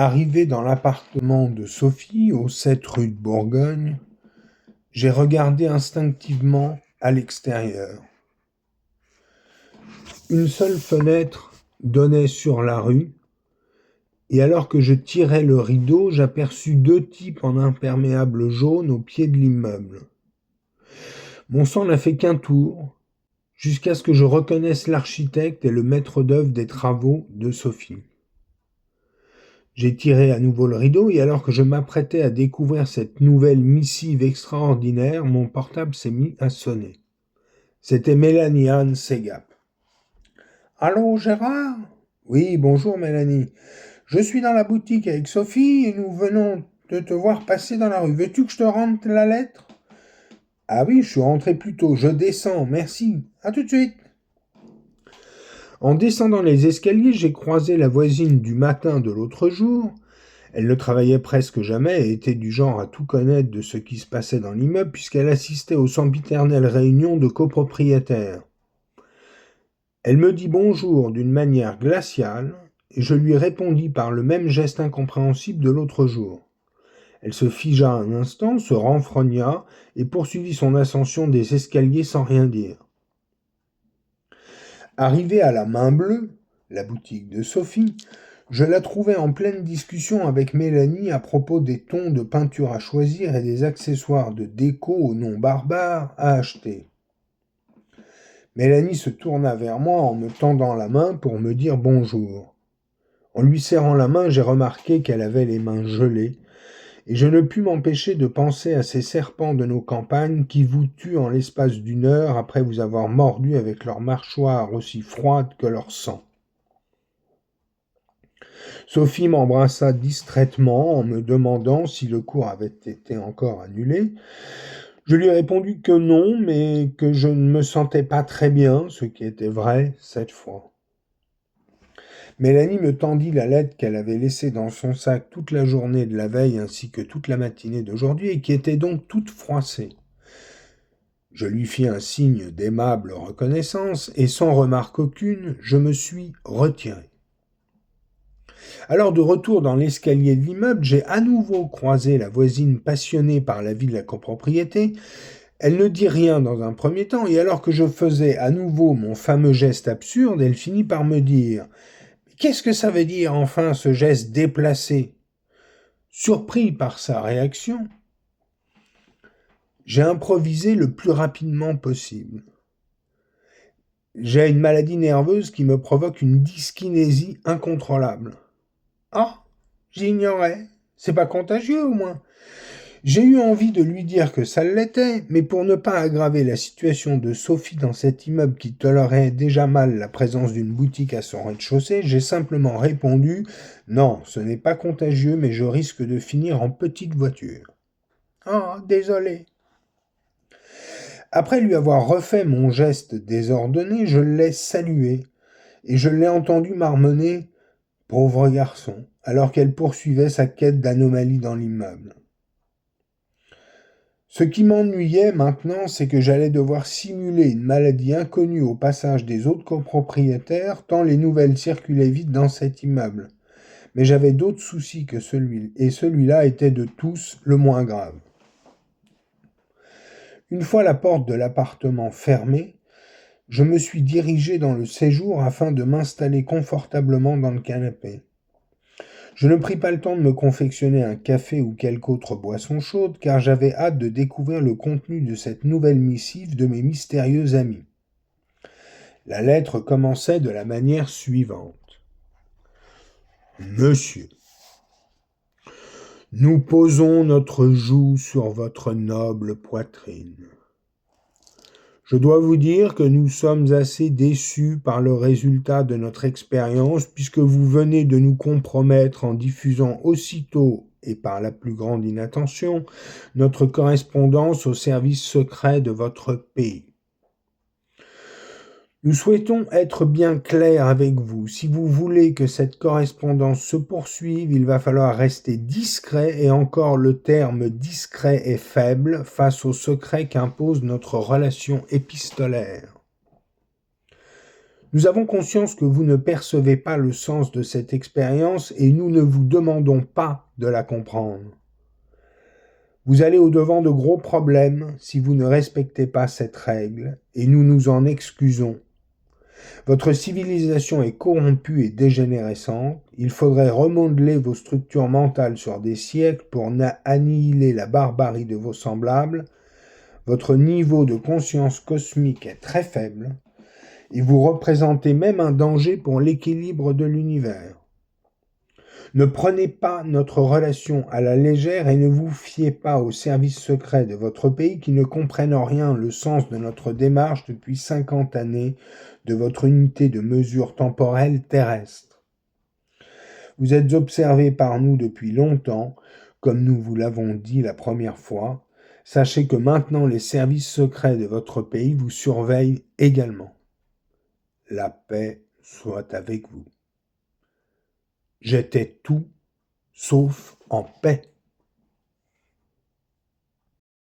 Arrivé dans l'appartement de Sophie, au 7 rue de Bourgogne, j'ai regardé instinctivement à l'extérieur. Une seule fenêtre donnait sur la rue, et alors que je tirais le rideau, j'aperçus deux types en imperméable jaune au pied de l'immeuble. Mon sang n'a fait qu'un tour, jusqu'à ce que je reconnaisse l'architecte et le maître d'œuvre des travaux de Sophie. J'ai tiré à nouveau le rideau et alors que je m'apprêtais à découvrir cette nouvelle missive extraordinaire, mon portable s'est mis à sonner. C'était Mélanie Anne Segap. « Allô, Gérard ? » ?»« Oui, bonjour Mélanie. Je suis dans la boutique avec Sophie et nous venons de te voir passer dans la rue. Veux-tu que je te rende la lettre ? » ?»« Ah oui, je suis rentré plus tôt. Je descends, merci. À tout de suite. » En descendant les escaliers, j'ai croisé la voisine du matin de l'autre jour. Elle ne travaillait presque jamais et était du genre à tout connaître de ce qui se passait dans l'immeuble puisqu'elle assistait aux sempiternelles réunions de copropriétaires. Elle me dit bonjour d'une manière glaciale et je lui répondis par le même geste incompréhensible de l'autre jour. Elle se figea un instant, se renfrogna et poursuivit son ascension des escaliers sans rien dire. Arrivé à la Main Bleue, la boutique de Sophie, je la trouvais en pleine discussion avec Mélanie à propos des tons de peinture à choisir et des accessoires de déco au nom barbare à acheter. Mélanie se tourna vers moi en me tendant la main pour me dire bonjour. En lui serrant la main, j'ai remarqué qu'elle avait les mains gelées et je ne pus m'empêcher de penser à ces serpents de nos campagnes qui vous tuent en l'espace d'une heure après vous avoir mordu avec leurs mâchoires aussi froides que leur sang. Sophie m'embrassa distraitement en me demandant si le cours avait été encore annulé. Je lui ai répondu que non, mais que je ne me sentais pas très bien, ce qui était vrai cette fois. Mélanie me tendit la lettre qu'elle avait laissée dans son sac toute la journée de la veille ainsi que toute la matinée d'aujourd'hui et qui était donc toute froissée. Je lui fis un signe d'aimable reconnaissance et sans remarque aucune, je me suis retiré. Alors de retour dans l'escalier de l'immeuble, j'ai à nouveau croisé la voisine passionnée par la vie de la copropriété. Elle ne dit rien dans un premier temps, et alors que je faisais à nouveau mon fameux geste absurde, elle finit par me dire « Qu'est-ce que ça veut dire enfin ce geste déplacé ?» Surpris par sa réaction, j'ai improvisé le plus rapidement possible. J'ai une maladie nerveuse qui me provoque une dyskinésie incontrôlable. Ah, j'ignorais. C'est pas contagieux au moins. J'ai eu envie de lui dire que ça l'était, mais pour ne pas aggraver la situation de Sophie dans cet immeuble qui tolérait déjà mal la présence d'une boutique à son rez-de-chaussée, j'ai simplement répondu « Non, ce n'est pas contagieux, mais je risque de finir en petite voiture. »« Oh, désolé. » Après lui avoir refait mon geste désordonné, je l'ai salué, et je l'ai entendu marmonner « Pauvre garçon », alors qu'elle poursuivait sa quête d'anomalies dans l'immeuble. Ce qui m'ennuyait maintenant, c'est que j'allais devoir simuler une maladie inconnue au passage des autres copropriétaires, tant les nouvelles circulaient vite dans cet immeuble. Mais j'avais d'autres soucis que celui-là était de tous le moins grave. Une fois la porte de l'appartement fermée, je me suis dirigé dans le séjour afin de m'installer confortablement dans le canapé. Je ne pris pas le temps de me confectionner un café ou quelque autre boisson chaude, car j'avais hâte de découvrir le contenu de cette nouvelle missive de mes mystérieux amis. La lettre commençait de la manière suivante. Monsieur, nous posons notre joug sur votre noble poitrine. Je dois vous dire que nous sommes assez déçus par le résultat de notre expérience puisque vous venez de nous compromettre en diffusant aussitôt et par la plus grande inattention notre correspondance au service secret de votre pays. Nous souhaitons être bien clairs avec vous. Si vous voulez que cette correspondance se poursuive, il va falloir rester discret et encore le terme discret est faible face au secret qu'impose notre relation épistolaire. Nous avons conscience que vous ne percevez pas le sens de cette expérience et nous ne vous demandons pas de la comprendre. Vous allez au-devant de gros problèmes si vous ne respectez pas cette règle et nous nous en excusons. Votre civilisation est corrompue et dégénérescente. Il faudrait remodeler vos structures mentales sur des siècles pour annihiler la barbarie de vos semblables. Votre niveau de conscience cosmique est très faible et vous représentez même un danger pour l'équilibre de l'univers. Ne prenez pas notre relation à la légère et ne vous fiez pas aux services secrets de votre pays qui ne comprennent en rien le sens de notre démarche depuis 50 années de votre unité de mesure temporelle terrestre. Vous êtes observés par nous depuis longtemps, comme nous vous l'avons dit la première fois. Sachez que maintenant les services secrets de votre pays vous surveillent également. La paix soit avec vous. J'étais tout sauf en paix.